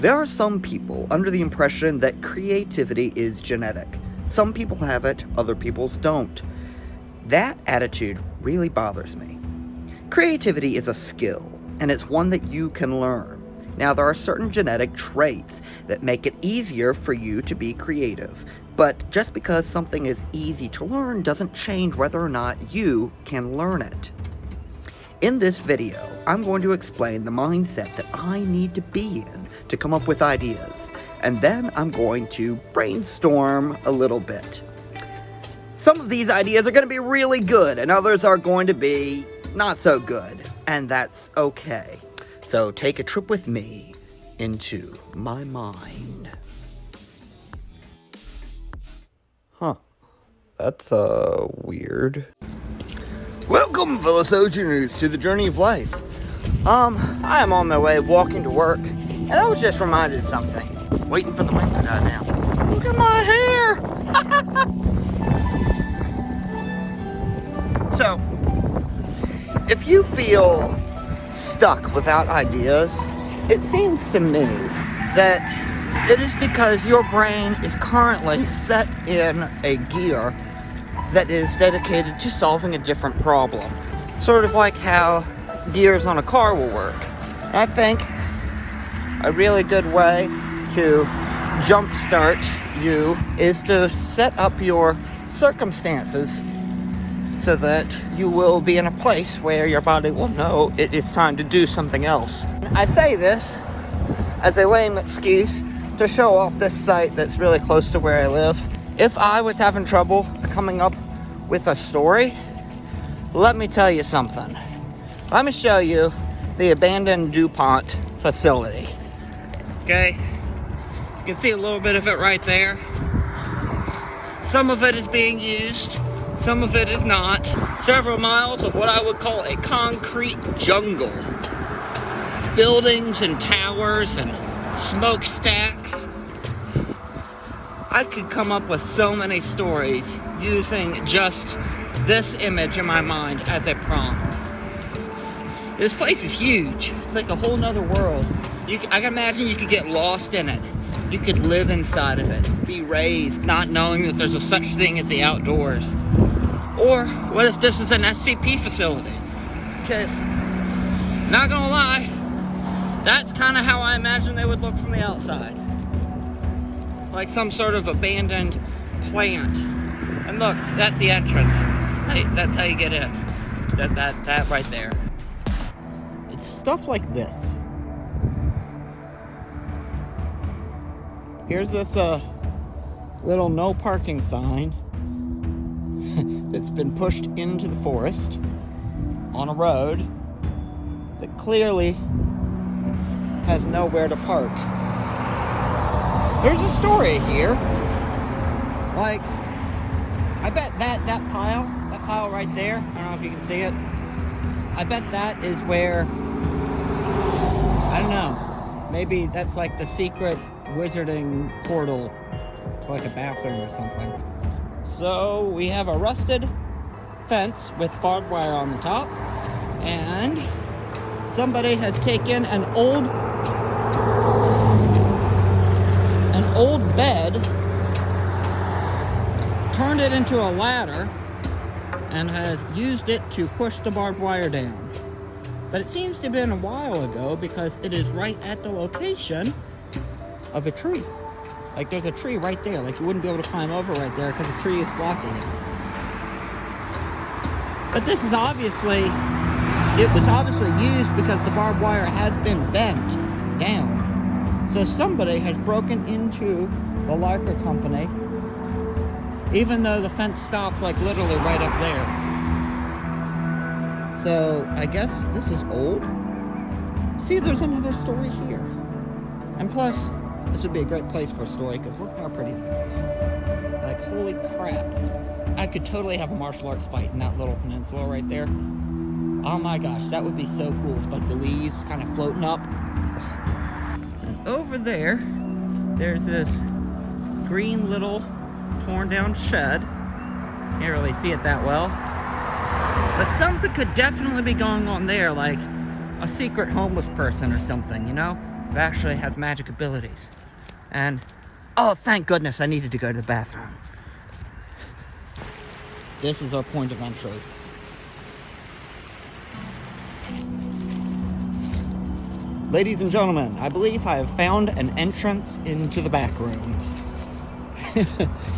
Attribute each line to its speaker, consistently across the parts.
Speaker 1: There are some people under the impression that creativity is genetic. Some people have it, other people's don't. That attitude really bothers me. Creativity is a skill, and it's one that you can learn. Now, there are certain genetic traits that make it easier for you to be creative, but just because something is easy to learn doesn't change whether or not you can learn it. In this video, I'm going to explain the mindset that I need to be in to come up with ideas, and then I'm going to brainstorm a little bit. Some of these ideas are going to be really good, and others are going to be not so good, and that's okay. So take a trip with me into my mind. Huh. That's, weird. Welcome, fellow sojourners, to the journey of life. I am on my way walking to work, and I was just reminded of something. Waiting for the wind to die now. Look at my hair! So, if you feel stuck without ideas, it seems to me that it is because your brain is currently set in a gear that is dedicated to solving a different problem. Sort of like how gears on a car will work. And I think a really good way to jumpstart you is to set up your circumstances so that you will be in a place where your body will know it is time to do something else. I say this as a lame excuse to show off this site that's really close to where I live. If I was having trouble coming up with a story, let me tell you something. Let me show you the abandoned DuPont facility. Okay? You can see a little bit of it right there. Some of it is being used, some of it is not. Several miles of what I would call a concrete jungle. Buildings and towers and smokestacks. I could come up with so many stories using just this image in my mind as a prompt. This place is huge. It's like a whole nother world. I can imagine you could get lost in it. You could live inside of it, be raised not knowing that there's a such thing as the outdoors. Or what if this is an SCP facility? Because, not gonna lie, that's kind of how I imagine they would look from the outside. Like some sort of abandoned plant. And look, that's the entrance. That's how you get in. That right there. It's stuff like this. Here's this little no parking sign that's been pushed into the forest on a road that clearly has nowhere to park. There's a story here. Like, I bet that pile right there, I don't know if you can see it. I bet that is where, I don't know, maybe that's like the secret wizarding portal to like a bathroom or something. So we have a rusted fence with barbed wire on the top, and somebody has taken an old bed, turned it into a ladder, and has used it to push the barbed wire down. But it seems to have been a while ago because it is right at the location of a tree. Like there's a tree right there. Like you wouldn't be able to climb over right there because the tree is blocking it. But this is obviously, it was obviously used because the barbed wire has been bent down. So somebody has broken into the Larker Company, even though the fence stops like literally right up there. So I guess this is old. See, there's another story here. And plus, this would be a great place for a story because look how pretty that is. Like, holy crap. I could totally have a martial arts fight in that little peninsula right there. Oh my gosh, that would be so cool. It's like the leaves kind of floating up. And over there, there's this green little torn down shed. Can't really see it that well. But something could definitely be going on there, like a secret homeless person or something, you know? It actually has magic abilities. And, oh, thank goodness I needed to go to the bathroom. This is our point of entry. Ladies and gentlemen, I believe I have found an entrance into the back rooms.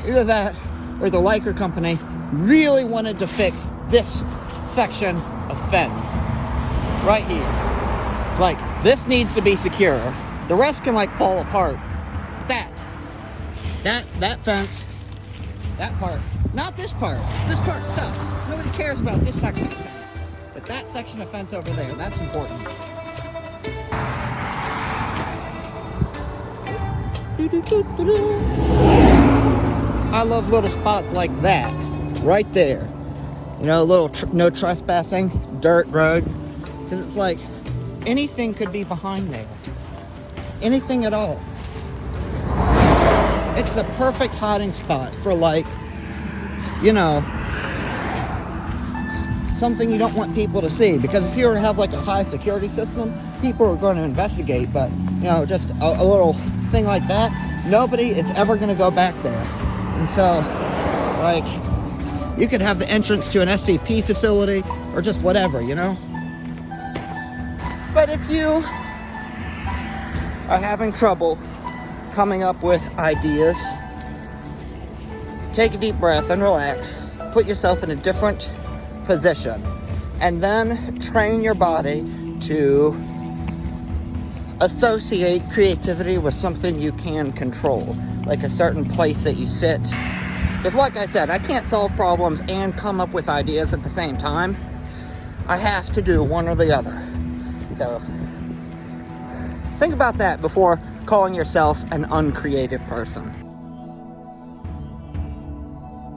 Speaker 1: Either that or the Leica company really wanted to fix this section of fence right here. Like, this needs to be secure. The rest can like fall apart. But that fence, that part, not this part. This part sucks. Nobody cares about this section of fence. But that section of fence over there, that's important. I love little spots like that, right there. You know, a little no trespassing, dirt road. Because it's like, anything could be behind there. Anything at all. It's the perfect hiding spot for, like, you know, something you don't want people to see. Because if you have like a high security system, people are going to investigate. But, you know, just a little thing like that, nobody is ever going to go back there. And so, like, you could have the entrance to an SCP facility or just whatever, you know? But if you are having trouble coming up with ideas, take a deep breath and relax. Put yourself in a different position. And then train your body to associate creativity with something you can control, like a certain place that you sit. Because like I said, I can't solve problems and come up with ideas at the same time. I have to do one or the other. So think about that before calling yourself an uncreative person.